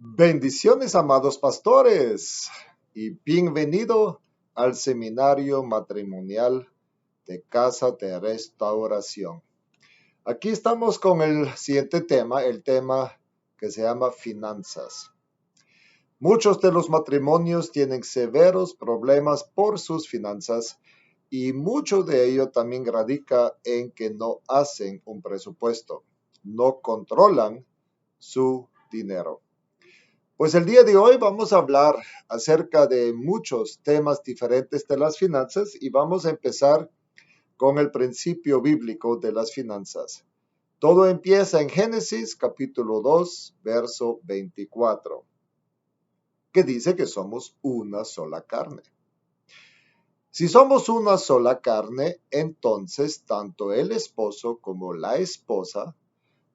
Bendiciones, amados pastores, y bienvenido al seminario matrimonial de Casa de Restauración. Aquí estamos con el siguiente tema, el tema que se llama finanzas. Muchos de los matrimonios tienen severos problemas por sus finanzas y mucho de ello también radica en que no hacen un presupuesto, no controlan su dinero. Pues el día de hoy vamos a hablar acerca de muchos temas diferentes de las finanzas y vamos a empezar con el principio bíblico de las finanzas. Todo empieza en Génesis capítulo 2, verso 24, que dice que somos una sola carne. Si somos una sola carne, entonces tanto el esposo como la esposa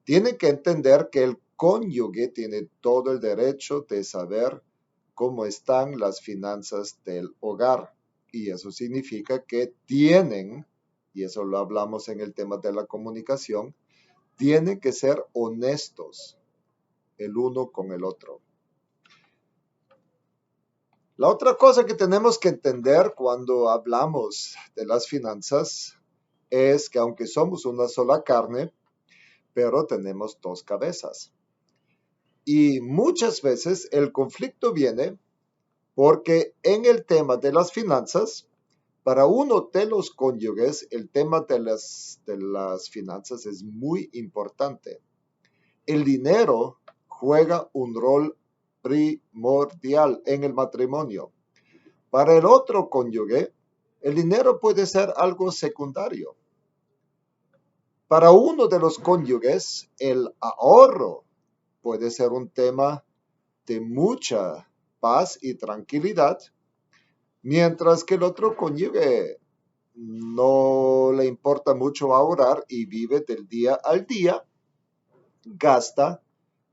tienen que entender que el cónyuge tiene todo el derecho de saber cómo están las finanzas del hogar. Y eso significa que tienen, y eso lo hablamos en el tema de la comunicación, tienen que ser honestos el uno con el otro. La otra cosa que tenemos que entender cuando hablamos de las finanzas es que aunque somos una sola carne, pero tenemos dos cabezas. Y muchas veces el conflicto viene porque en el tema de las finanzas, para uno de los cónyuges, el tema de las finanzas es muy importante. El dinero juega un rol primordial en el matrimonio. Para el otro cónyuge, el dinero puede ser algo secundario. Para uno de los cónyuges, el ahorro puede ser un tema de mucha paz y tranquilidad, mientras que el otro cónyuge no le importa mucho ahorrar y vive del día al día, gasta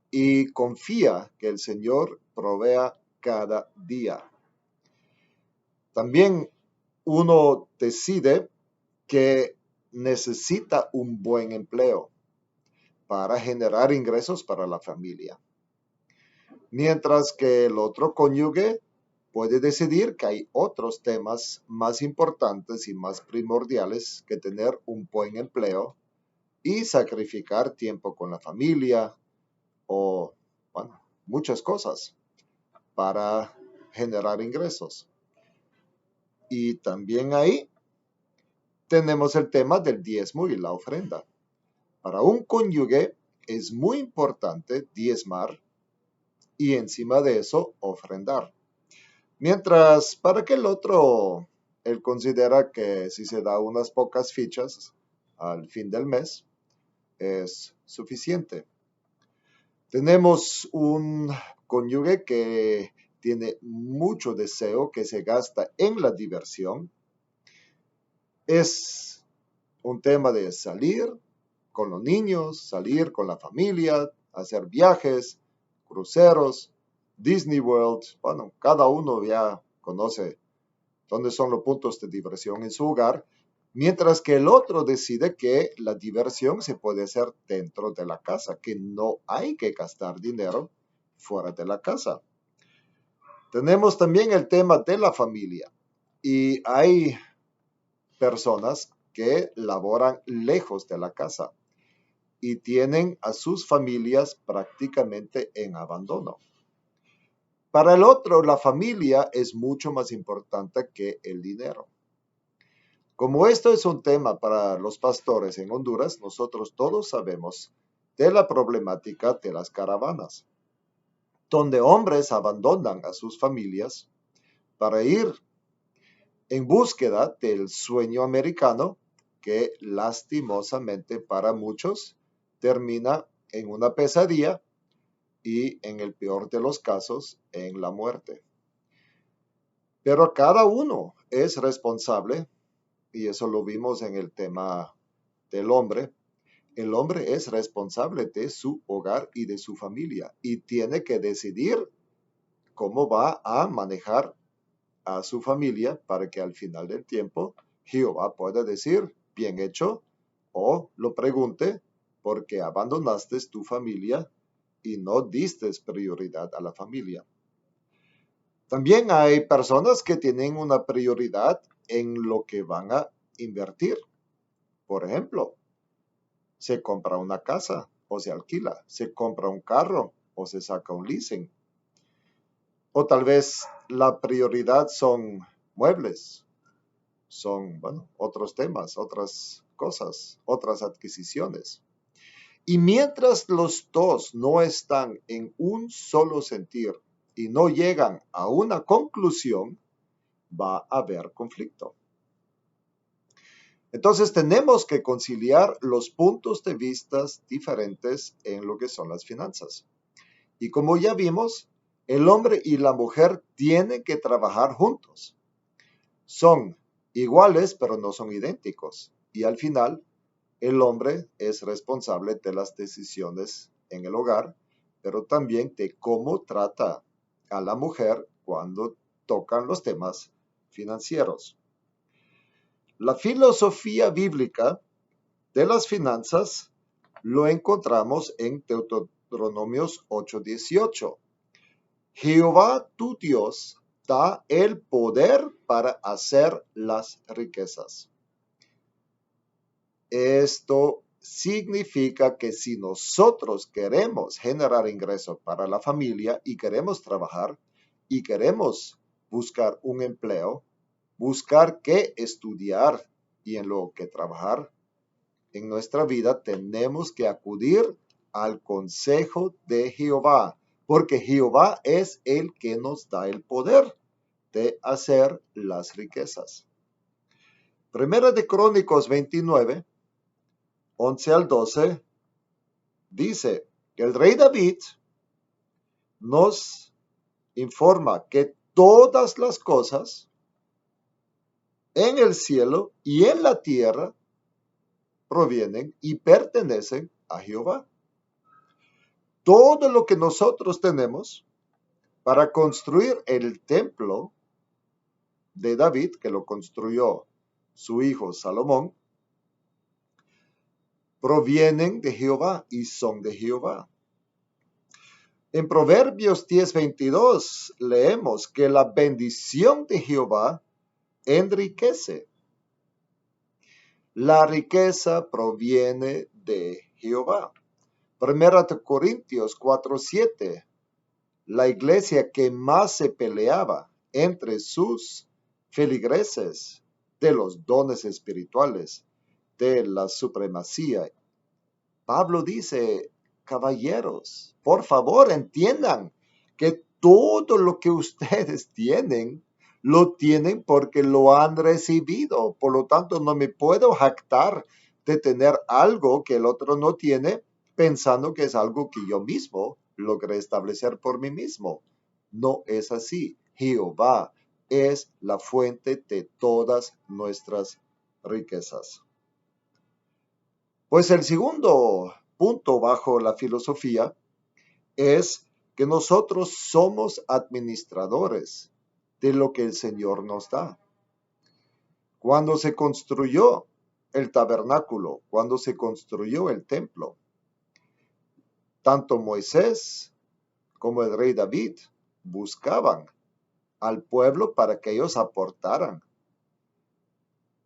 y confía que el Señor provea cada día. También uno decide que necesita un buen empleo para generar ingresos para la familia, mientras que el otro cónyuge puede decidir que hay otros temas más importantes y más primordiales que tener un buen empleo y sacrificar tiempo con la familia o, bueno, muchas cosas para generar ingresos. Y también ahí tenemos el tema del diezmo y la ofrenda. Para un cónyuge es muy importante diezmar y encima de eso ofrendar. Mientras para que el otro, él considera que si se da unas pocas fichas al fin del mes, es suficiente. Tenemos un cónyuge que tiene mucho deseo, que se gasta en la diversión. Es un tema de salir con los niños, salir con la familia, hacer viajes, cruceros, Disney World. Bueno, cada uno ya conoce dónde son los puntos de diversión en su hogar, mientras que el otro decide que la diversión se puede hacer dentro de la casa, que no hay que gastar dinero fuera de la casa. Tenemos también el tema de la familia y hay personas que laboran lejos de la casa y tienen a sus familias prácticamente en abandono. Para el otro, la familia es mucho más importante que el dinero. Como esto es un tema para los pastores en Honduras, nosotros todos sabemos de la problemática de las caravanas, donde hombres abandonan a sus familias para ir en búsqueda del sueño americano que lastimosamente para muchos termina en una pesadilla y en el peor de los casos en la muerte. Pero cada uno es responsable, y eso lo vimos en el tema del hombre. El hombre es responsable de su hogar y de su familia y tiene que decidir cómo va a manejar a su familia para que al final del tiempo Jehová pueda decir, bien hecho, o lo pregunte, porque abandonaste tu familia y no diste prioridad a la familia. También hay personas que tienen una prioridad en lo que van a invertir. Por ejemplo, se compra una casa o se alquila, se compra un carro o se saca un leasing. O tal vez la prioridad son muebles, son, otros temas, otras cosas, otras adquisiciones. Y mientras los dos no están en un solo sentir y no llegan a una conclusión, va a haber conflicto. Entonces tenemos que conciliar los puntos de vista diferentes en lo que son las finanzas. Y como ya vimos, el hombre y la mujer tienen que trabajar juntos. Son iguales, pero no son idénticos. Y al final, el hombre es responsable de las decisiones en el hogar, pero también de cómo trata a la mujer cuando tocan los temas financieros. La filosofía bíblica de las finanzas lo encontramos en Deuteronomios 8:18. Jehová tu Dios da el poder para hacer las riquezas. Esto significa que si nosotros queremos generar ingresos para la familia y queremos trabajar y queremos buscar un empleo, buscar qué estudiar y en lo que trabajar en nuestra vida, tenemos que acudir al consejo de Jehová, porque Jehová es el que nos da el poder de hacer las riquezas. Primera de Crónicos 29, 11 al 12, dice que el rey David nos informa que todas las cosas en el cielo y en la tierra provienen y pertenecen a Jehová. Todo lo que nosotros tenemos para construir el templo de David, que lo construyó su hijo Salomón, provienen de Jehová y son de Jehová. En Proverbios 10:22 leemos que la bendición de Jehová enriquece. La riqueza proviene de Jehová. Primera de Corintios 4:7, la iglesia que más se peleaba entre sus feligreses de los dones espirituales, de la supremacía. Pablo dice, caballeros, por favor entiendan que todo lo que ustedes tienen, lo tienen porque lo han recibido. Por lo tanto, no me puedo jactar de tener algo que el otro no tiene, pensando que es algo que yo mismo logré establecer por mí mismo. No es así. Jehová es la fuente de todas nuestras riquezas. Pues el segundo punto bajo la filosofía es que nosotros somos administradores de lo que el Señor nos da. Cuando se construyó el tabernáculo, cuando se construyó el templo, tanto Moisés como el rey David buscaban al pueblo para que ellos aportaran.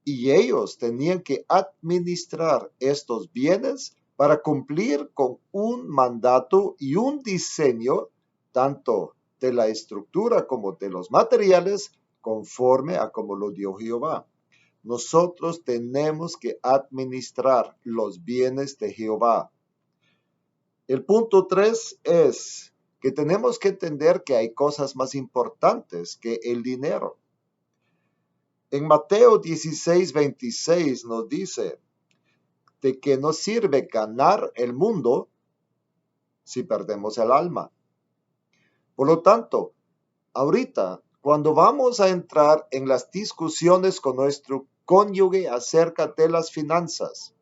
Y ellos tenían que administrar estos bienes para cumplir con un mandato y un diseño, tanto de la estructura como de los materiales, conforme a como lo dio Jehová. Nosotros tenemos que administrar los bienes de Jehová. El punto 3 es que tenemos que entender que hay cosas más importantes que el dinero. En Mateo 16:26 nos dice, ¿de qué nos sirve ganar el mundo si perdemos el alma? Por lo tanto, ahorita, cuando vamos a entrar en las discusiones con nuestro cónyuge acerca de las finanzas,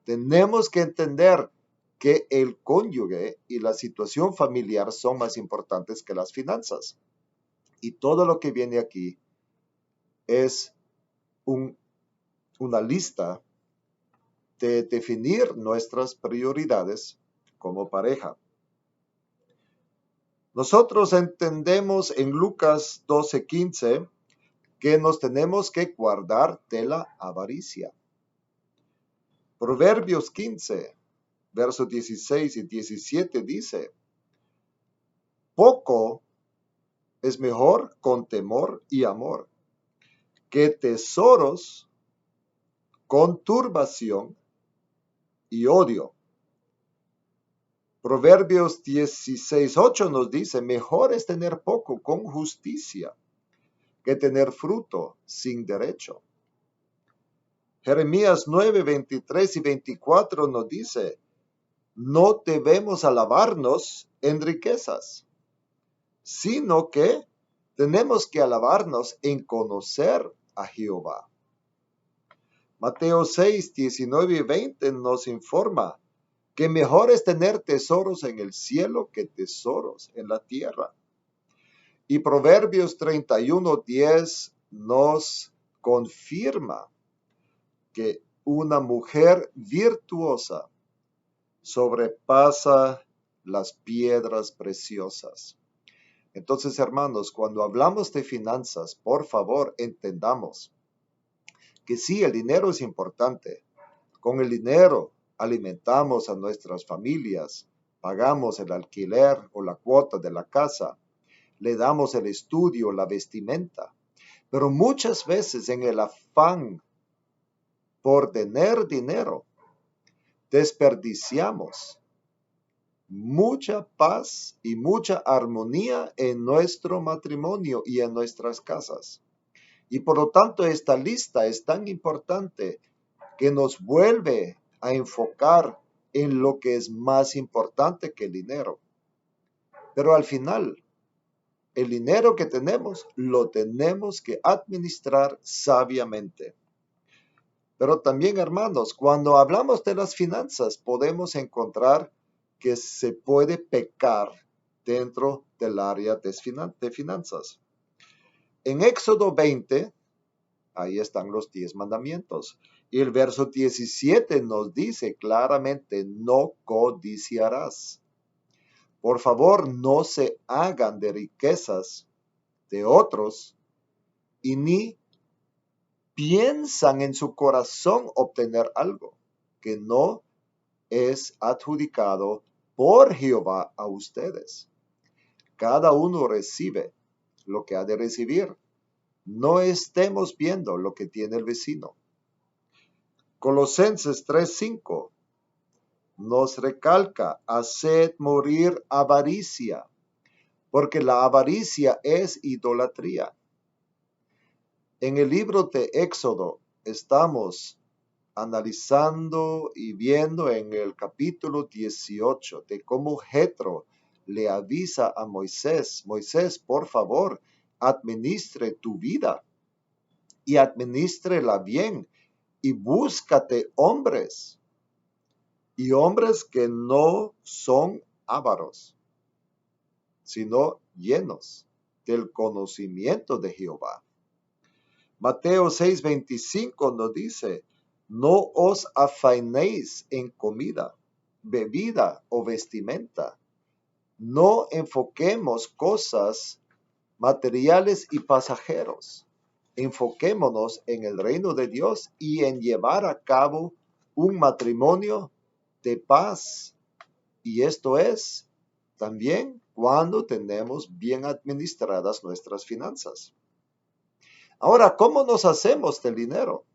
tenemos que entender que el cónyuge y la situación familiar son más importantes que las finanzas. Y todo lo que viene aquí es una lista de definir nuestras prioridades como pareja. Nosotros entendemos en Lucas 12:15 que nos tenemos que guardar de la avaricia. Proverbios 15, versos 16 y 17 dice, poco es mejor con temor y amor que tesoros con turbación y odio. Proverbios 16:8 nos dice, mejor es tener poco con justicia que tener fruto sin derecho. Jeremías 9, 23 y 24 nos dice, no debemos alabarnos en riquezas, sino que tenemos que alabarnos en conocer a Jehová. Mateo 6, 19 y 20 nos informa que mejor es tener tesoros en el cielo que tesoros en la tierra. Y Proverbios 31:10 nos confirma que una mujer virtuosa sobrepasa las piedras preciosas. Entonces, hermanos, cuando hablamos de finanzas, por favor, entendamos que sí, el dinero es importante. Con el dinero alimentamos a nuestras familias, pagamos el alquiler o la cuota de la casa, le damos el estudio, la vestimenta. Pero muchas veces en el afán por tener dinero, desperdiciamos mucha paz y mucha armonía en nuestro matrimonio y en nuestras casas. Y por lo tanto, esta lista es tan importante que nos vuelve a enfocar en lo que es más importante que el dinero. Pero al final, el dinero que tenemos, lo tenemos que administrar sabiamente. Pero también, hermanos, cuando hablamos de las finanzas, podemos encontrar que se puede pecar dentro del área de finanzas. En Éxodo 20, ahí están los 10 mandamientos. Y el verso 17 nos dice claramente, no codiciarás. Por favor, no se hagan de riquezas de otros y ni piensan en su corazón obtener algo que no es adjudicado por Jehová a ustedes. Cada uno recibe lo que ha de recibir. No estemos viendo lo que tiene el vecino. Colosenses 3:5 nos recalca, haced morir avaricia, porque la avaricia es idolatría. En el libro de Éxodo estamos analizando y viendo en el capítulo 18 de cómo Jetro le avisa a Moisés, Moisés, por favor, administre tu vida y administrela bien y búscate hombres y hombres que no son ávaros, sino llenos del conocimiento de Jehová. Mateo 6:25 nos dice, no os afainéis en comida, bebida o vestimenta. No enfoquemos cosas materiales y pasajeros. Enfoquémonos en el reino de Dios y en llevar a cabo un matrimonio de paz. Y esto es también cuando tenemos bien administradas nuestras finanzas. Ahora, ¿cómo nos hacemos del dinero?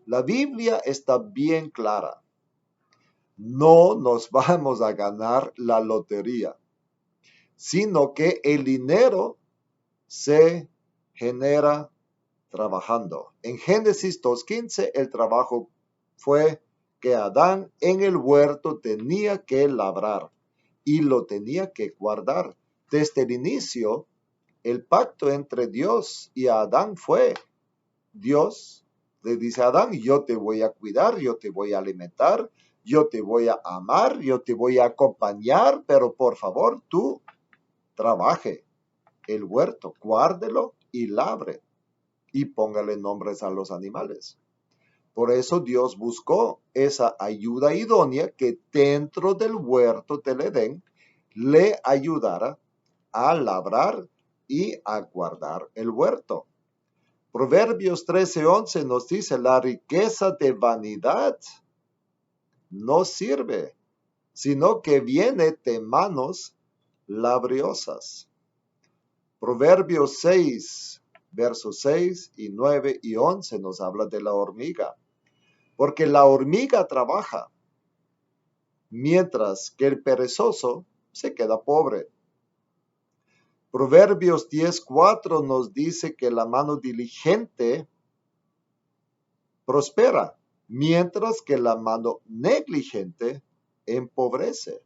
La Biblia está bien clara. No nos vamos a ganar la lotería, sino que el dinero se genera trabajando. En Génesis 2:15, el trabajo fue que Adán en el huerto tenía que labrar y lo tenía que guardar. Desde el inicio, el pacto entre Dios y Adán fue, Dios le dice a Adán, yo te voy a cuidar, yo te voy a alimentar, yo te voy a amar, yo te voy a acompañar, pero por favor tú trabaje el huerto, guárdelo y labre y póngale nombres a los animales. Por eso Dios buscó esa ayuda idónea que dentro del huerto del Edén le ayudara a labrar y a guardar el huerto. Proverbios 13:11 nos dice, la riqueza de vanidad no sirve, sino que viene de manos laboriosas. Proverbios 6, versos 6 y 9 y 11 nos habla de la hormiga, porque la hormiga trabaja, mientras que el perezoso se queda pobre. Proverbios 10:4 nos dice que la mano diligente prospera, mientras que la mano negligente empobrece.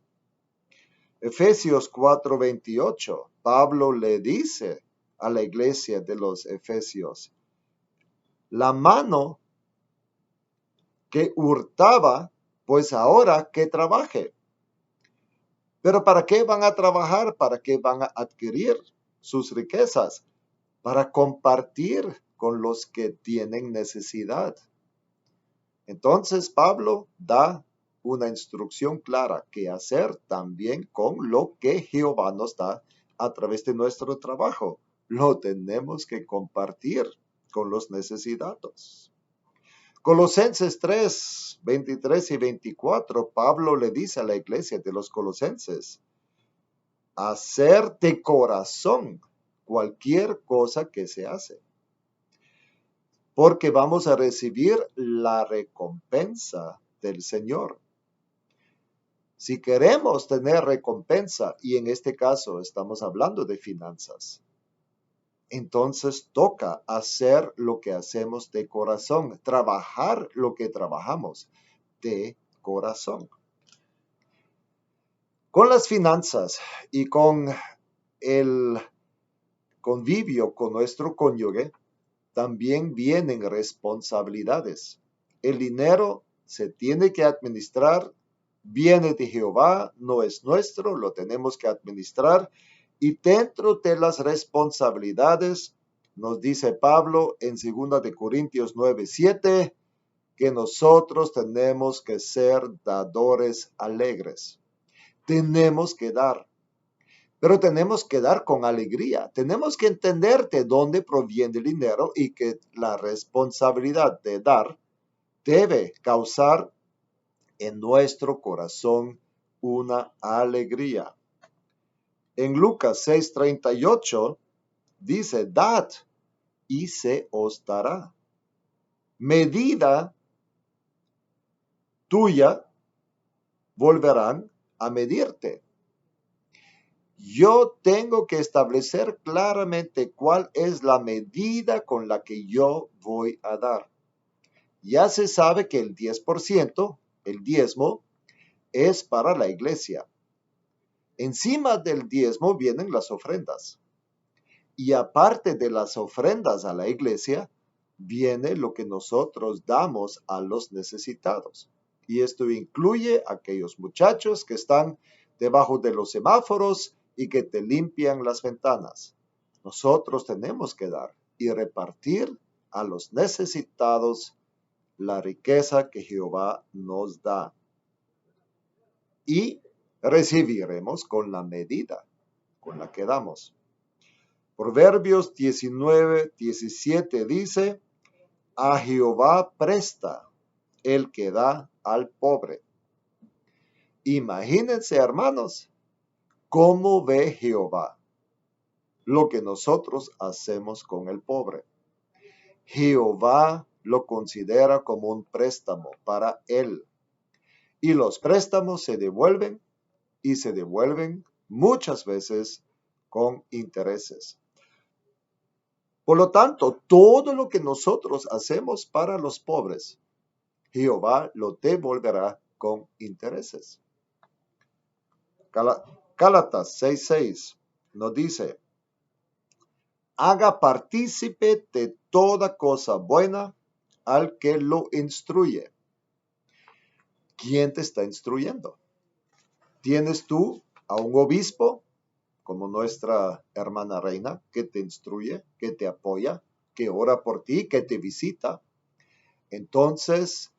Efesios 4:28, Pablo le dice a la iglesia de los Efesios, la mano que hurtaba, pues ahora que trabaje. Pero ¿para qué van a trabajar? ¿Para qué van a adquirir sus riquezas? Para compartir con los que tienen necesidad. Entonces Pablo da una instrucción clara que hacer también con lo que Jehová nos da a través de nuestro trabajo. Lo tenemos que compartir con los necesitados. Colosenses 3, 23 y 24, Pablo le dice a la iglesia de los colosenses, hacer de corazón cualquier cosa que se hace, porque vamos a recibir la recompensa del Señor. Si queremos tener recompensa, y en este caso estamos hablando de finanzas, entonces toca hacer lo que hacemos de corazón, trabajar lo que trabajamos de corazón. Con las finanzas y con el convivio con nuestro cónyuge, también vienen responsabilidades. El dinero se tiene que administrar, viene de Jehová, no es nuestro, lo tenemos que administrar. Y dentro de las responsabilidades, nos dice Pablo en 2 de Corintios 9:7, que nosotros tenemos que ser dadores alegres. Tenemos que dar, pero tenemos que dar con alegría. Tenemos que entender de dónde proviene el dinero y que la responsabilidad de dar debe causar en nuestro corazón una alegría. En Lucas 6:38 dice, dad y se os dará. Medida tuya volverán a medirte. Yo tengo que establecer claramente cuál es la medida con la que yo voy a dar. Ya se sabe que el 10%, el diezmo, es para la iglesia. Encima del diezmo vienen las ofrendas. Y aparte de las ofrendas a la iglesia, viene lo que nosotros damos a los necesitados. Y esto incluye a aquellos muchachos que están debajo de los semáforos y que te limpian las ventanas. Nosotros tenemos que dar y repartir a los necesitados la riqueza que Jehová nos da. Y recibiremos con la medida con la que damos. Proverbios 19:17 dice, a Jehová presta el que da al pobre. Imagínense, hermanos, cómo ve Jehová lo que nosotros hacemos con el pobre. Jehová lo considera como un préstamo para él. Y los préstamos se devuelven y se devuelven muchas veces con intereses. Por lo tanto, todo lo que nosotros hacemos para los pobres, Jehová lo devolverá con intereses. Gálatas 6:6 nos dice, haga partícipe de toda cosa buena al que lo instruye. ¿Quién te está instruyendo? ¿Tienes tú a un obispo, como nuestra hermana Reina, que te instruye, que te apoya, que ora por ti, que te visita? Entonces,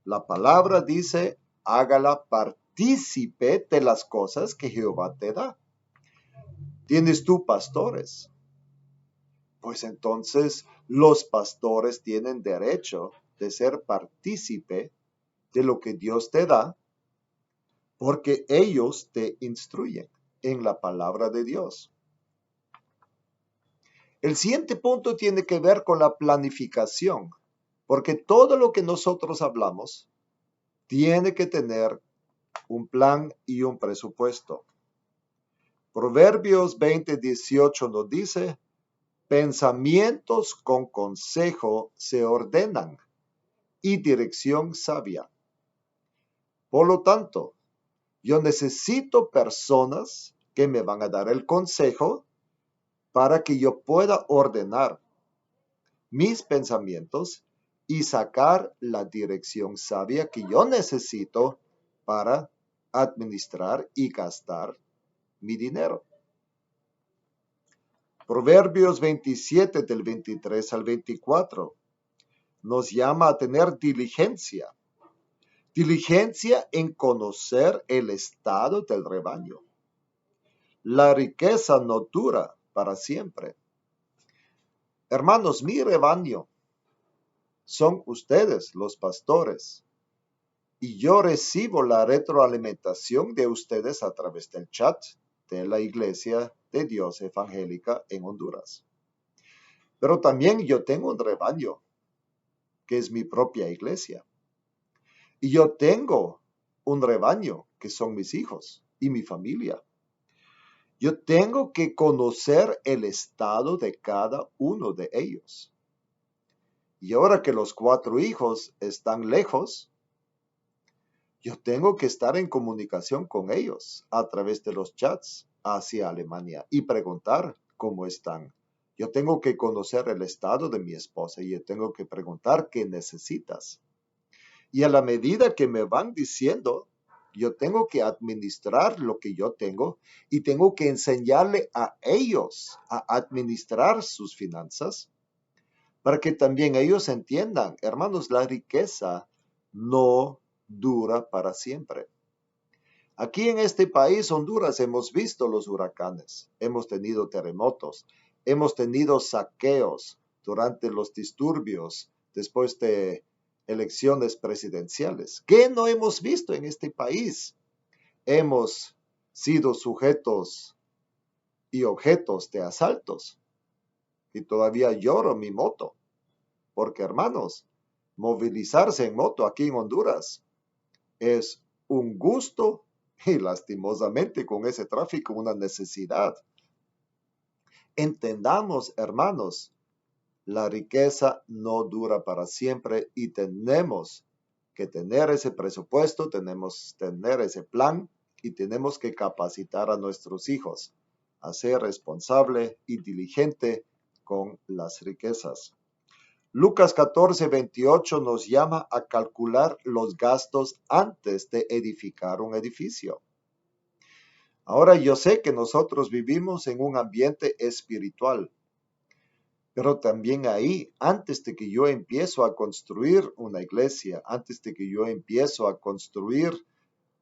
la palabra dice, hágala partícipe de las cosas que Jehová te da. ¿Tienes tú pastores? Pues entonces los pastores tienen derecho de ser partícipe de lo que Dios te da, porque ellos te instruyen en la palabra de Dios. El siguiente punto tiene que ver con la planificación, porque todo lo que nosotros hablamos tiene que tener un plan y un presupuesto. Proverbios 20:18 nos dice: pensamientos con consejo se ordenan y dirección sabia. Por lo tanto, yo necesito personas que me van a dar el consejo para que yo pueda ordenar mis pensamientos y sacar la dirección sabia que yo necesito para administrar y gastar mi dinero. Proverbios 27 del 23 al 24 nos llama a tener diligencia. Diligencia en conocer el estado del rebaño. La riqueza no dura para siempre. Hermanos, mi rebaño son ustedes, los pastores, y yo recibo la retroalimentación de ustedes a través del chat de la Iglesia de Dios Evangélica en Honduras. Pero también yo tengo un rebaño, que es mi propia iglesia. Y yo tengo un rebaño, que son mis hijos y mi familia. Yo tengo que conocer el estado de cada uno de ellos. Y ahora que los 4 hijos están lejos, yo tengo que estar en comunicación con ellos a través de los chats hacia Alemania y preguntar cómo están. Yo tengo que conocer el estado de mi esposa y yo tengo que preguntar qué necesitas. Y a la medida que me van diciendo, yo tengo que administrar lo que yo tengo y tengo que enseñarle a ellos a administrar sus finanzas para que también ellos entiendan, hermanos, la riqueza no dura para siempre. Aquí en este país, Honduras, hemos visto los huracanes, hemos tenido terremotos, hemos tenido saqueos durante los disturbios después de elecciones presidenciales. ¿Qué no hemos visto en este país? Hemos sido sujetos y objetos de asaltos. Y todavía lloro mi moto, porque hermanos, movilizarse en moto aquí en Honduras es un gusto y lastimosamente con ese tráfico una necesidad. Entendamos, hermanos, la riqueza no dura para siempre y tenemos que tener ese presupuesto, tenemos que tener ese plan y tenemos que capacitar a nuestros hijos a ser responsable y diligente con las riquezas. Lucas 14:28 nos llama a calcular los gastos antes de edificar un edificio. Ahora yo sé que nosotros vivimos en un ambiente espiritual, pero también ahí, antes de que yo empiezo a construir una iglesia, antes de que yo empiezo a construir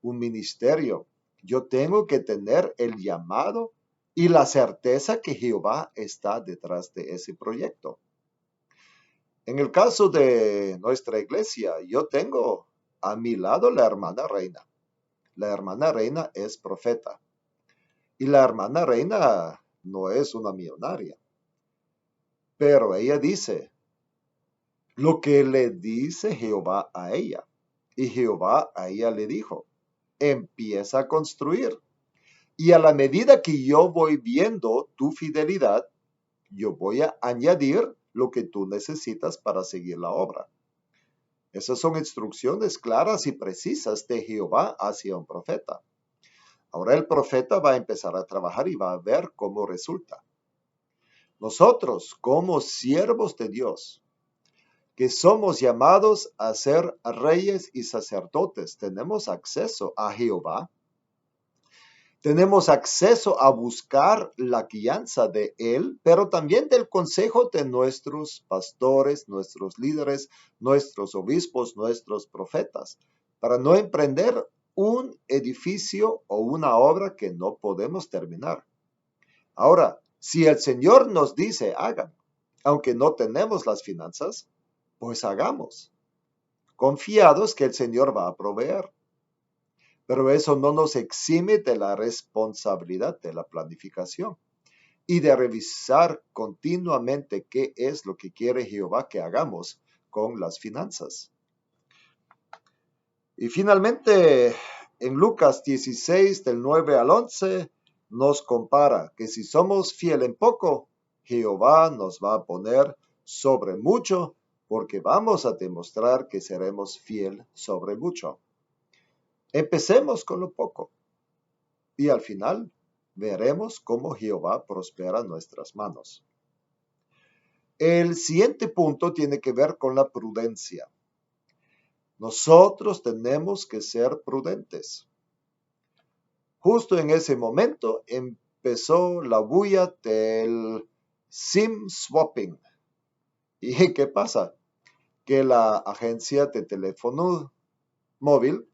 un ministerio, yo tengo que tener el llamado y la certeza que Jehová está detrás de ese proyecto. En el caso de nuestra iglesia, yo tengo a mi lado la hermana Reina. La hermana Reina es profeta. Y la hermana Reina no es una millonaria. Pero ella dice lo que le dice Jehová a ella. Y Jehová a ella le dijo, empieza a construir. Y a la medida que yo voy viendo tu fidelidad, yo voy a añadir lo que tú necesitas para seguir la obra. Esas son instrucciones claras y precisas de Jehová hacia un profeta. Ahora el profeta va a empezar a trabajar y va a ver cómo resulta. Nosotros, como siervos de Dios, que somos llamados a ser reyes y sacerdotes, tenemos acceso a Jehová. Tenemos acceso a buscar la guianza de Él, pero también del consejo de nuestros pastores, nuestros líderes, nuestros obispos, nuestros profetas, para no emprender un edificio o una obra que no podemos terminar. Ahora, si el Señor nos dice hagan, aunque no tenemos las finanzas, pues hagamos, confiados que el Señor va a proveer. Pero eso no nos exime de la responsabilidad de la planificación y de revisar continuamente qué es lo que quiere Jehová que hagamos con las finanzas. Y finalmente, en Lucas 16, del 9 al 11, nos compara que si somos fiel en poco, Jehová nos va a poner sobre mucho, porque vamos a demostrar que seremos fiel sobre mucho. Empecemos con lo poco y al final veremos cómo Jehová prospera nuestras manos. El siguiente punto tiene que ver con la prudencia. Nosotros tenemos que ser prudentes. Justo en ese momento empezó la bulla del SIM swapping. ¿Y qué pasa? Que la agencia de teléfono móvil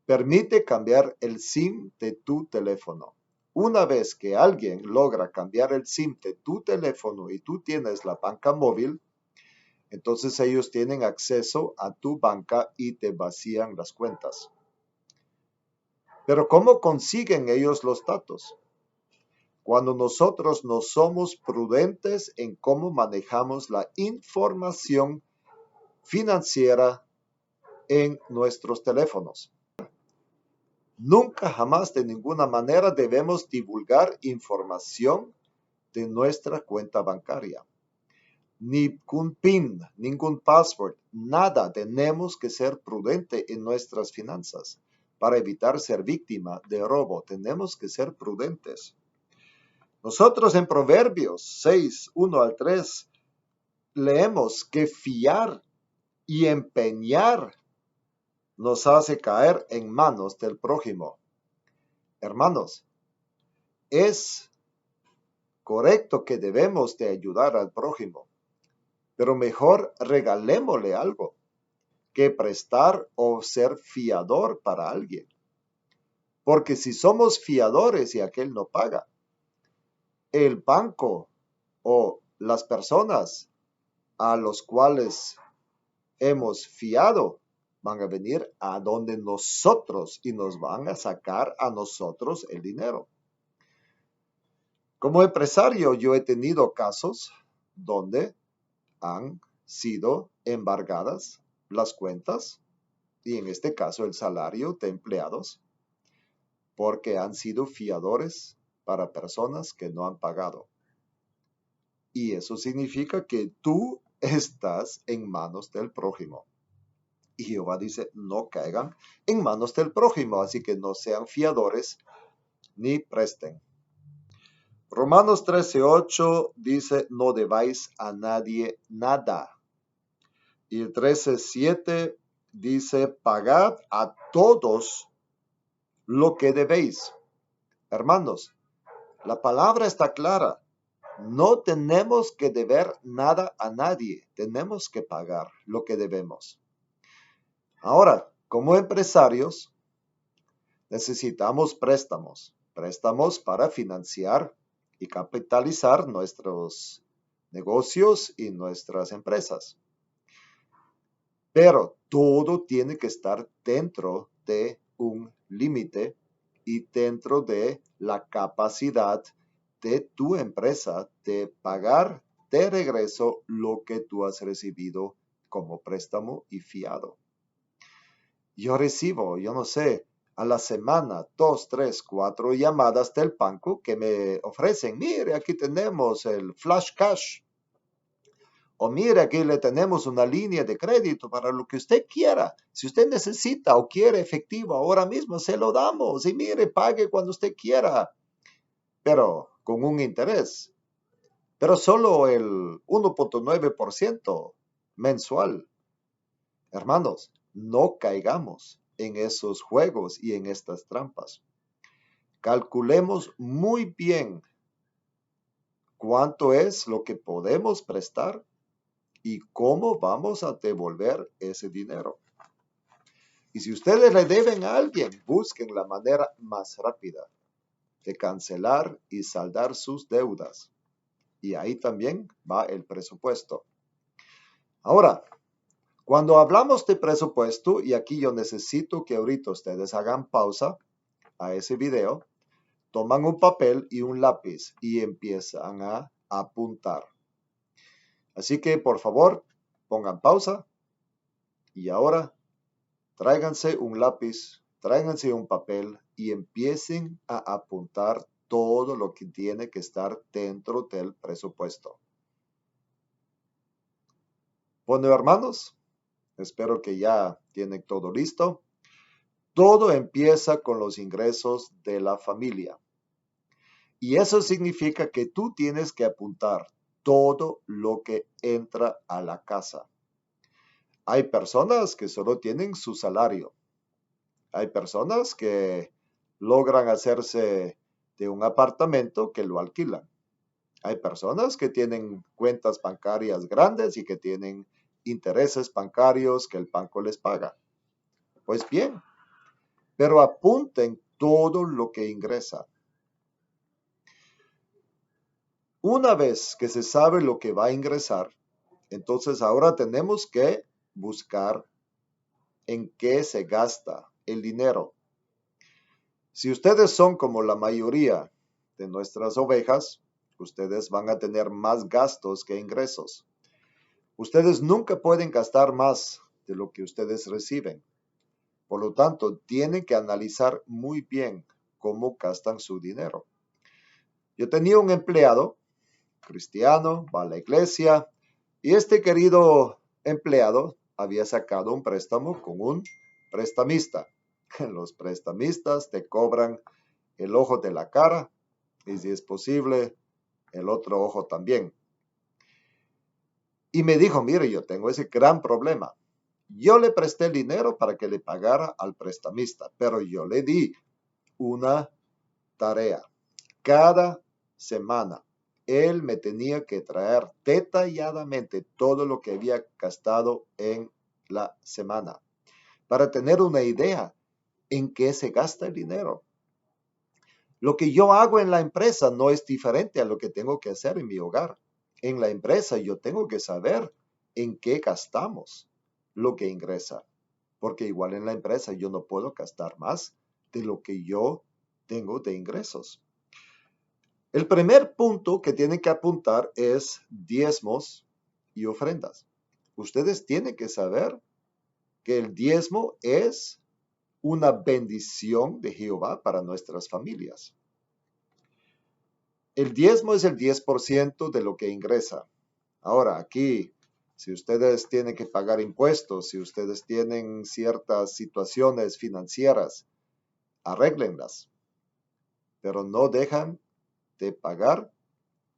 permite cambiar el SIM de tu teléfono. Una vez que alguien logra cambiar el SIM de tu teléfono y tú tienes la banca móvil, entonces ellos tienen acceso a tu banca y te vacían las cuentas. Pero ¿cómo consiguen ellos los datos? Cuando nosotros no somos prudentes en cómo manejamos la información financiera en nuestros teléfonos. Nunca jamás de ninguna manera debemos divulgar información de nuestra cuenta bancaria. Ningún PIN, ningún password, nada. Tenemos que ser prudentes en nuestras finanzas. Para evitar ser víctima de robo, tenemos que ser prudentes. Nosotros en Proverbios 6, 1 al 3, leemos que fiar y empeñar nos hace caer en manos del prójimo. Hermanos, es correcto que debemos de ayudar al prójimo, pero mejor regalémosle algo que prestar o ser fiador para alguien. Porque si somos fiadores y aquel no paga, el banco o las personas a los cuales hemos fiado van a venir a donde nosotros y nos van a sacar a nosotros el dinero. Como empresario, yo he tenido casos donde han sido embargadas las cuentas y en este caso el salario de empleados porque han sido fiadores para personas que no han pagado. Y eso significa que tú estás en manos del prójimo. Y Jehová dice, no caigan en manos del prójimo, así que no sean fiadores ni presten. Romanos 13:8 dice, no debáis a nadie nada. Y el 13:7 dice, pagad a todos lo que debéis. Hermanos, la palabra está clara. No tenemos que deber nada a nadie. Tenemos que pagar lo que debemos. Ahora, como empresarios, necesitamos préstamos. Préstamos para financiar y capitalizar nuestros negocios y nuestras empresas. Pero todo tiene que estar dentro de un límite y dentro de la capacidad de tu empresa de pagar de regreso lo que tú has recibido como préstamo y fiado. Yo recibo, yo no sé, a la semana 2, 3, 4 llamadas del banco que me ofrecen, mire, aquí tenemos el flash cash. O mire, aquí le tenemos una línea de crédito para lo que usted quiera. Si usted necesita o quiere efectivo ahora mismo, se lo damos. Y mire, pague cuando usted quiera. Pero con un interés. Pero solo el 1.9% mensual. Hermanos, no caigamos en esos juegos y en estas trampas. Calculemos muy bien cuánto es lo que podemos prestar y cómo vamos a devolver ese dinero. Y si ustedes le deben a alguien, busquen la manera más rápida. de cancelar y saldar sus deudas. Y ahí también va el presupuesto. Ahora, cuando hablamos de presupuesto, y aquí yo necesito que ahorita ustedes hagan pausa a ese video, toman un papel y un lápiz y empiezan a apuntar. Así que por favor, pongan pausa y ahora tráiganse un lápiz, tráiganse un papel y empiecen a apuntar todo lo que tiene que estar dentro del presupuesto. Bueno, hermanos, espero que ya tienen todo listo. Todo empieza con los ingresos de la familia. Y eso significa que tú tienes que apuntar todo lo que entra a la casa. Hay personas que solo tienen su salario. Hay personas que logran hacerse de un apartamento que lo alquilan. Hay personas que tienen cuentas bancarias grandes y que tienen intereses bancarios que el banco les paga. Pues bien, pero apunten todo lo que ingresa. Una vez que se sabe lo que va a ingresar, entonces ahora tenemos que buscar en qué se gasta el dinero. Si ustedes son como la mayoría de nuestras ovejas, ustedes van a tener más gastos que ingresos. Ustedes nunca pueden gastar más de lo que ustedes reciben. Por lo tanto, tienen que analizar muy bien cómo gastan su dinero. Yo tenía un empleado cristiano, va a la iglesia, y este querido empleado había sacado un préstamo con un prestamista. Los prestamistas te cobran el ojo de la cara y si es posible, el otro ojo también. Y me dijo, mire, yo tengo ese gran problema. Yo le presté el dinero para que le pagara al prestamista, pero yo le di una tarea. Cada semana él me tenía que traer detalladamente todo lo que había gastado en la semana para tener una idea en qué se gasta el dinero. Lo que yo hago en la empresa no es diferente a lo que tengo que hacer en mi hogar. En la empresa yo tengo que saber en qué gastamos lo que ingresa, porque igual en la empresa yo no puedo gastar más de lo que yo tengo de ingresos. El primer punto que tienen que apuntar es diezmos y ofrendas. Ustedes tienen que saber que el diezmo es una bendición de Jehová para nuestras familias. El diezmo es el 10% de lo que ingresa. Ahora, aquí, si ustedes tienen que pagar impuestos, si ustedes tienen ciertas situaciones financieras, arréglenlas, pero no dejan de pagar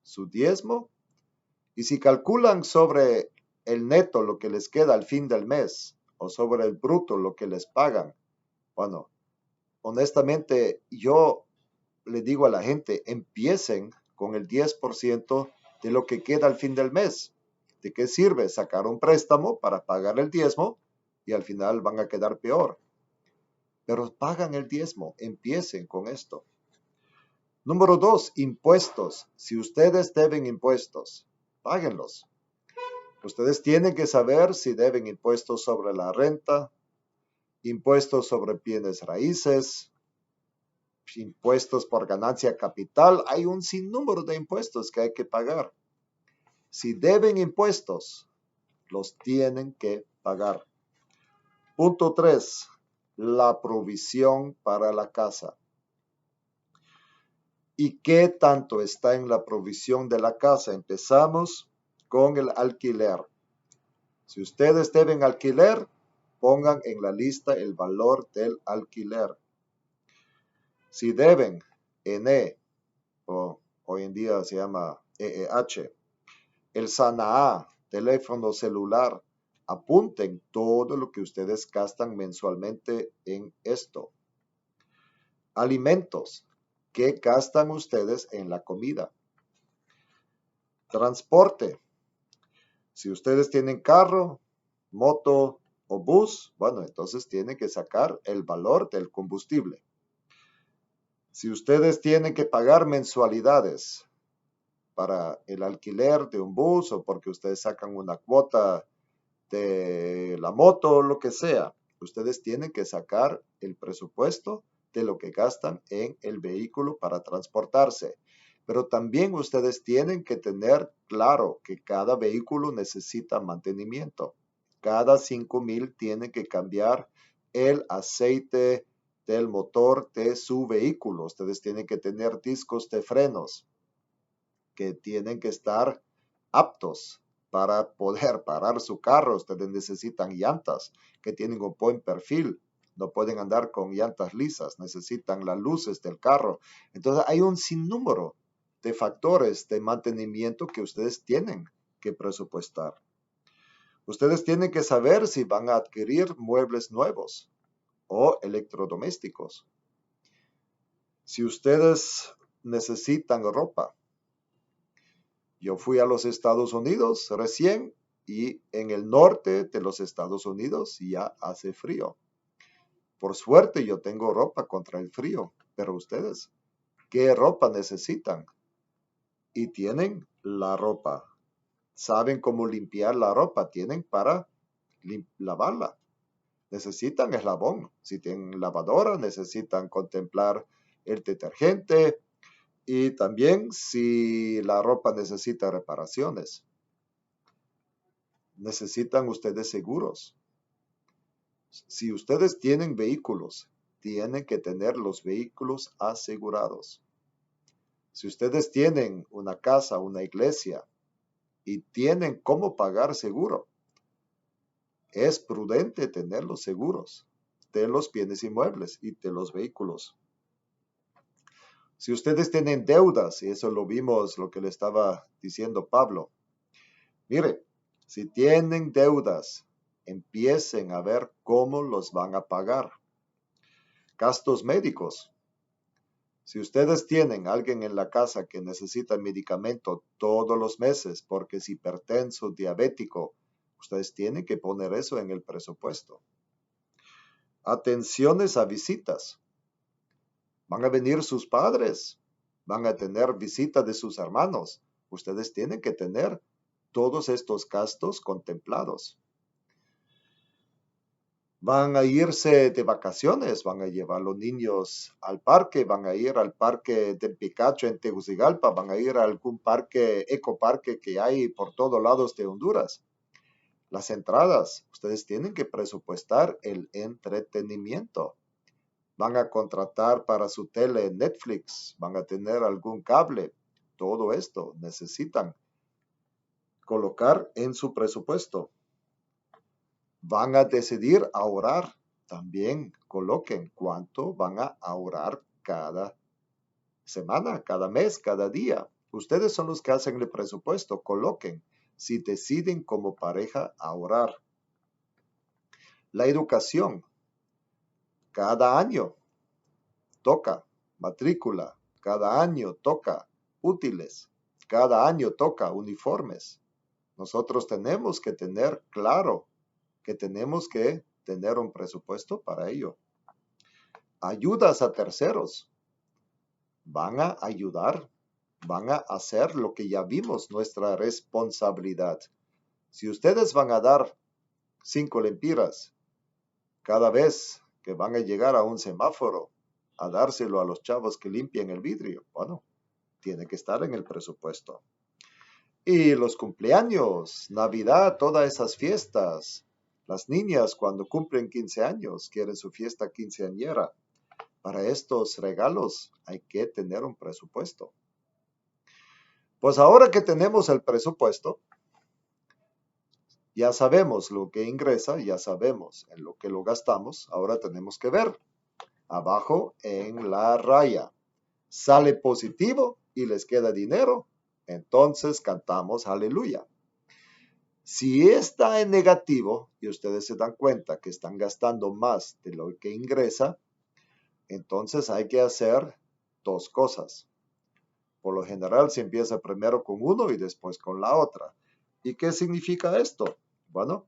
su diezmo. Y si calculan sobre el neto lo que les queda al fin del mes o sobre el bruto lo que les pagan, bueno, honestamente yo le digo a la gente, empiecen con el 10% de lo que queda al fin del mes. ¿De qué sirve sacar un préstamo para pagar el diezmo y al final van a quedar peor? Pero pagan el diezmo, empiecen con esto. Número 2, impuestos. Si ustedes deben impuestos, páguenlos. Ustedes tienen que saber si deben impuestos sobre la renta, impuestos sobre bienes raíces, impuestos por ganancia capital. Hay un sinnúmero de impuestos que hay que pagar. Si deben impuestos, los tienen que pagar. Punto 3. La provisión para la casa. ¿Y qué tanto está en la provisión de la casa? Empezamos con el alquiler. Si ustedes deben alquiler, pongan en la lista el valor del alquiler. Si deben ENE, o hoy en día se llama EEH, el SANAA, teléfono celular, apunten todo lo que ustedes gastan mensualmente en esto. Alimentos, ¿qué gastan ustedes en la comida? Transporte, si ustedes tienen carro, moto o bus, bueno, entonces tienen que sacar el valor del combustible. Si ustedes tienen que pagar mensualidades para el alquiler de un bus o porque ustedes sacan una cuota de la moto o lo que sea, ustedes tienen que sacar el presupuesto de lo que gastan en el vehículo para transportarse. Pero también ustedes tienen que tener claro que cada vehículo necesita mantenimiento. Cada 5,000 tienen que cambiar el aceite del motor de su vehículo. Ustedes tienen que tener discos de frenos que tienen que estar aptos para poder parar su carro. Ustedes necesitan llantas que tienen un buen perfil. No pueden andar con llantas lisas, necesitan las luces del carro. Entonces hay un sinnúmero de factores de mantenimiento que ustedes tienen que presupuestar. Ustedes tienen que saber si van a adquirir muebles nuevos o electrodomésticos. Si ustedes necesitan ropa. Yo fui a los Estados Unidos recién y en el norte de los Estados Unidos ya hace frío. Por suerte yo tengo ropa contra el frío, pero ustedes, ¿qué ropa necesitan? Y tienen la ropa. Saben cómo limpiar la ropa, tienen para lavarla. Necesitan eslabón. Si tienen lavadora, necesitan contemplar el detergente. Y también si la ropa necesita reparaciones, necesitan ustedes seguros. Si ustedes tienen vehículos, tienen que tener los vehículos asegurados. Si ustedes tienen una casa, una iglesia y tienen cómo pagar seguro, es prudente tener los seguros de los bienes inmuebles y de los vehículos. Si ustedes tienen deudas, y eso lo vimos, lo que le estaba diciendo Pablo, mire, si tienen deudas, empiecen a ver cómo los van a pagar. Gastos médicos. Si ustedes tienen a alguien en la casa que necesita medicamento todos los meses porque es hipertenso, diabético, ustedes tienen que poner eso en el presupuesto. Atenciones a visitas. Van a venir sus padres, van a tener visita de sus hermanos. Ustedes tienen que tener todos estos gastos contemplados. Van a irse de vacaciones, van a llevar a los niños al parque, van a ir al parque del Picacho en Tegucigalpa, van a ir a algún parque, ecoparque que hay por todos lados de Honduras. Las entradas, ustedes tienen que presupuestar el entretenimiento. Van a contratar para su tele Netflix, van a tener algún cable. Todo esto necesitan colocar en su presupuesto. Van a decidir ahorrar. También coloquen cuánto van a ahorrar cada semana, cada mes, cada día. Ustedes son los que hacen el presupuesto. Coloquen si deciden como pareja ahorrar. La educación. Cada año toca matrícula. Cada año toca útiles. Cada año toca uniformes. Nosotros tenemos que tener claro que tenemos que tener un presupuesto para ello. Ayudas a terceros. Van a ayudar, van a hacer lo que ya vimos, nuestra responsabilidad. Si ustedes van a dar 5 lempiras cada vez que van a llegar a un semáforo, a dárselo a los chavos que limpian el vidrio, bueno, tiene que estar en el presupuesto. Y los cumpleaños, Navidad, todas esas fiestas. Las niñas cuando cumplen 15 años quieren su fiesta quinceañera. Para estos regalos hay que tener un presupuesto. Pues ahora que tenemos el presupuesto, ya sabemos lo que ingresa, ya sabemos en lo que lo gastamos. Ahora tenemos que ver abajo en la raya. Sale positivo y les queda dinero, entonces cantamos aleluya. Si está en negativo y ustedes se dan cuenta que están gastando más de lo que ingresa, entonces hay que hacer dos cosas. Por lo general se empieza primero con uno y después con la otra. ¿Y qué significa esto? Bueno,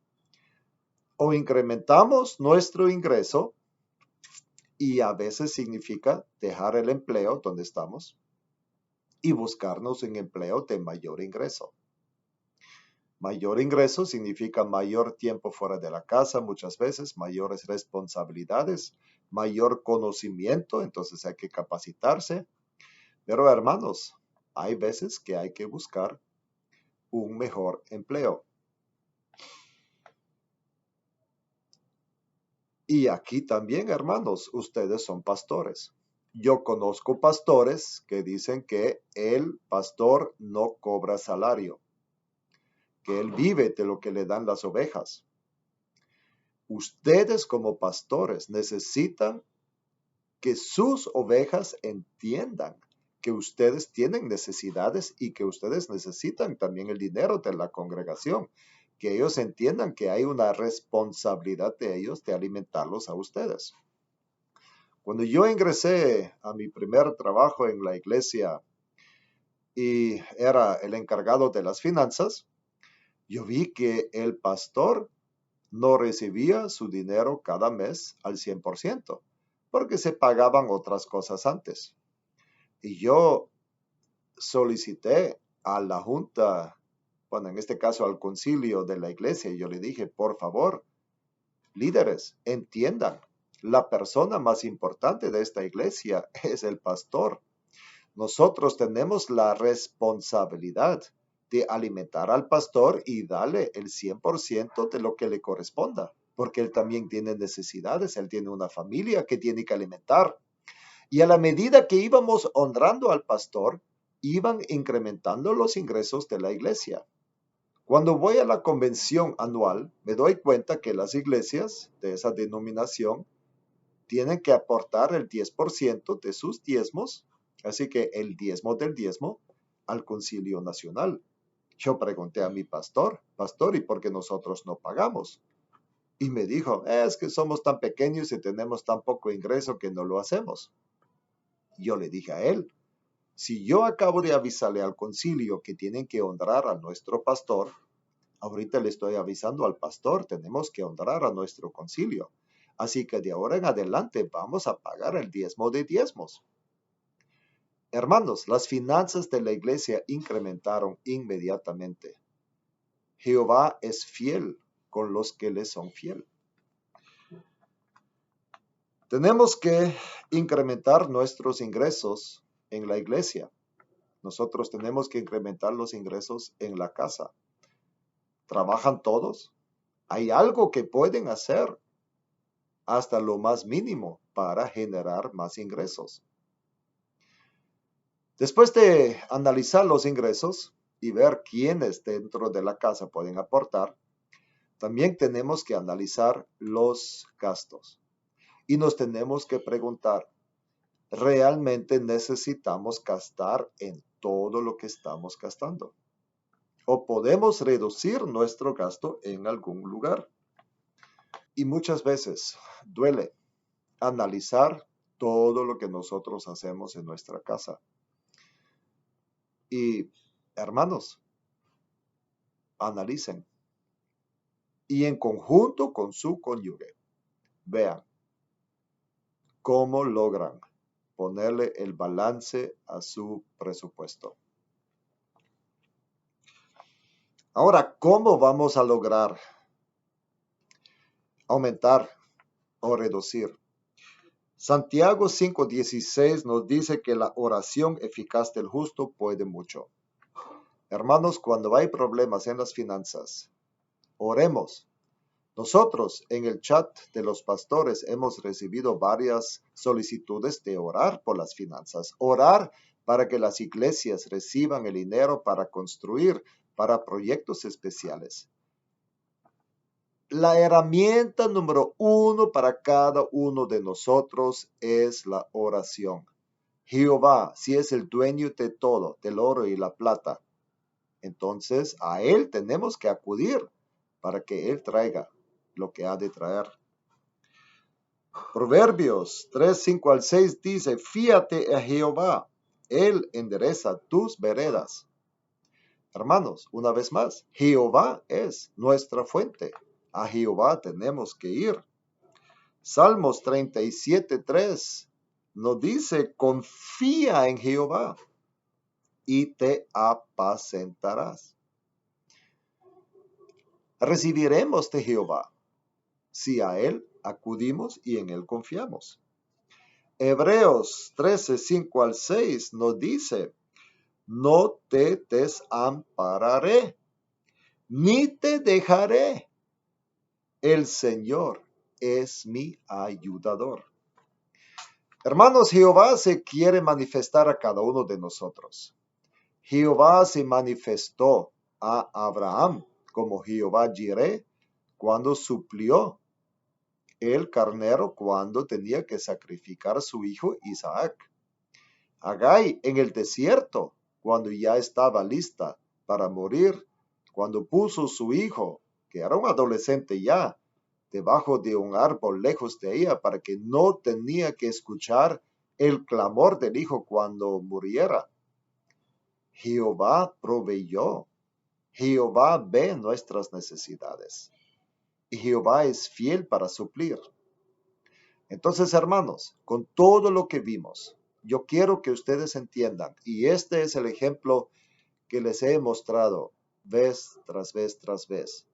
o incrementamos nuestro ingreso Y a veces significa dejar el empleo donde estamos y buscarnos un empleo de mayor ingreso. Mayor ingreso significa mayor tiempo fuera de la casa, muchas veces, mayores responsabilidades, mayor conocimiento, entonces hay que capacitarse. Pero hermanos, hay veces que hay que buscar un mejor empleo. Y aquí también, hermanos, ustedes son pastores. Yo conozco pastores que dicen que el pastor no cobra salario, que él vive de lo que le dan las ovejas. Ustedes como pastores necesitan que sus ovejas entiendan que ustedes tienen necesidades y que ustedes necesitan también el dinero de la congregación, que ellos entiendan que hay una responsabilidad de ellos de alimentarlos a ustedes. Cuando yo ingresé a mi primer trabajo en la iglesia y era el encargado de las finanzas, yo vi que el pastor no recibía su dinero cada mes al 100%, porque se pagaban otras cosas antes. Y yo solicité a la junta, bueno, en este caso al concilio de la iglesia, y yo le dije, por favor, líderes, entiendan, la persona más importante de esta iglesia es el pastor. Nosotros tenemos la responsabilidad de alimentar al pastor y darle el 100% de lo que le corresponda, porque él también tiene necesidades, él tiene una familia que tiene que alimentar. Y a la medida que íbamos honrando al pastor, iban incrementando los ingresos de la iglesia. Cuando voy a la convención anual, me doy cuenta que las iglesias de esa denominación tienen que aportar el 10% de sus diezmos, así que el diezmo del diezmo, al concilio nacional. Yo pregunté a mi pastor, ¿y por qué nosotros no pagamos? Y me dijo, es que somos tan pequeños y tenemos tan poco ingreso que no lo hacemos. Yo le dije a él, si yo acabo de avisarle al concilio que tienen que honrar a nuestro pastor, ahorita le estoy avisando al pastor, tenemos que honrar a nuestro concilio. Así que de ahora en adelante vamos a pagar el diezmo de diezmos. Hermanos, las finanzas de la iglesia incrementaron inmediatamente. Jehová es fiel con los que le son fiel. Tenemos que incrementar nuestros ingresos en la iglesia. Nosotros tenemos que incrementar los ingresos en la casa. ¿Trabajan todos? ¿Hay algo que pueden hacer hasta lo más mínimo para generar más ingresos? Después de analizar los ingresos y ver quiénes dentro de la casa pueden aportar, también tenemos que analizar los gastos. Y nos tenemos que preguntar, ¿realmente necesitamos gastar en todo lo que estamos gastando? ¿O podemos reducir nuestro gasto en algún lugar? Y muchas veces duele analizar todo lo que nosotros hacemos en nuestra casa. Y hermanos, analicen. Y en conjunto con su cónyuge, vean cómo logran ponerle el balance a su presupuesto. Ahora, ¿cómo vamos a lograr aumentar o reducir? Santiago 5:16 nos dice que la oración eficaz del justo puede mucho. Hermanos, cuando hay problemas en las finanzas, oremos. Nosotros en el chat de los pastores hemos recibido varias solicitudes de orar por las finanzas, orar para que las iglesias reciban el dinero para construir, para proyectos especiales. La herramienta número 1 para cada uno de nosotros es la oración. Jehová, si es el dueño de todo, del oro y la plata, entonces a Él tenemos que acudir para que Él traiga lo que ha de traer. Proverbios 3:5-6 dice, fíate a Jehová, Él endereza tus veredas. Hermanos, una vez más, Jehová es nuestra fuente. A Jehová tenemos que ir. Salmos 37:3 nos dice, confía en Jehová y te apacentarás. Recibiremos de Jehová si a Él acudimos y en Él confiamos. Hebreos 13:5-6 nos dice, no te desampararé, ni te dejaré. El Señor es mi ayudador. Hermanos, Jehová se quiere manifestar a cada uno de nosotros. Jehová se manifestó a Abraham como Jehová Jireh cuando suplió el carnero cuando tenía que sacrificar a su hijo Isaac. Agai en el desierto cuando ya estaba lista para morir, cuando puso su hijo, que era un adolescente ya, debajo de un árbol lejos de ella para que no tenía que escuchar el clamor del hijo cuando muriera. Jehová proveyó. Jehová ve nuestras necesidades. Y Jehová es fiel para suplir. Entonces, hermanos, con todo lo que vimos, yo quiero que ustedes entiendan, y este es el ejemplo que les he mostrado vez tras vez tras vez.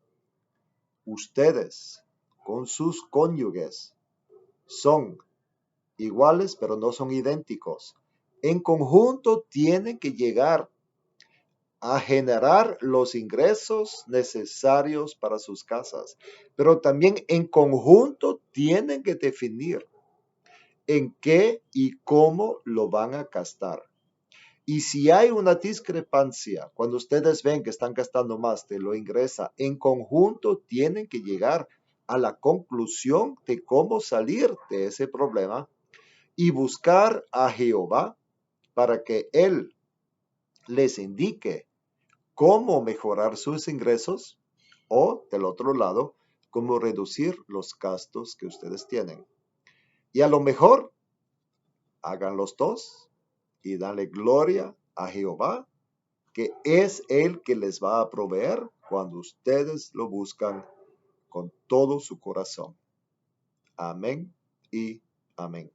Ustedes con sus cónyuges son iguales, pero no son idénticos. En conjunto tienen que llegar a generar los ingresos necesarios para sus casas, pero también en conjunto tienen que definir en qué y cómo lo van a gastar. Y si hay una discrepancia, cuando ustedes ven que están gastando más de lo ingresa, en conjunto tienen que llegar a la conclusión de cómo salir de ese problema y buscar a Jehová para que Él les indique cómo mejorar sus ingresos o, del otro lado, cómo reducir los gastos que ustedes tienen. Y a lo mejor, hagan los dos y dale gloria a Jehová, que es el que les va a proveer cuando ustedes lo buscan con todo su corazón. Amén y amén.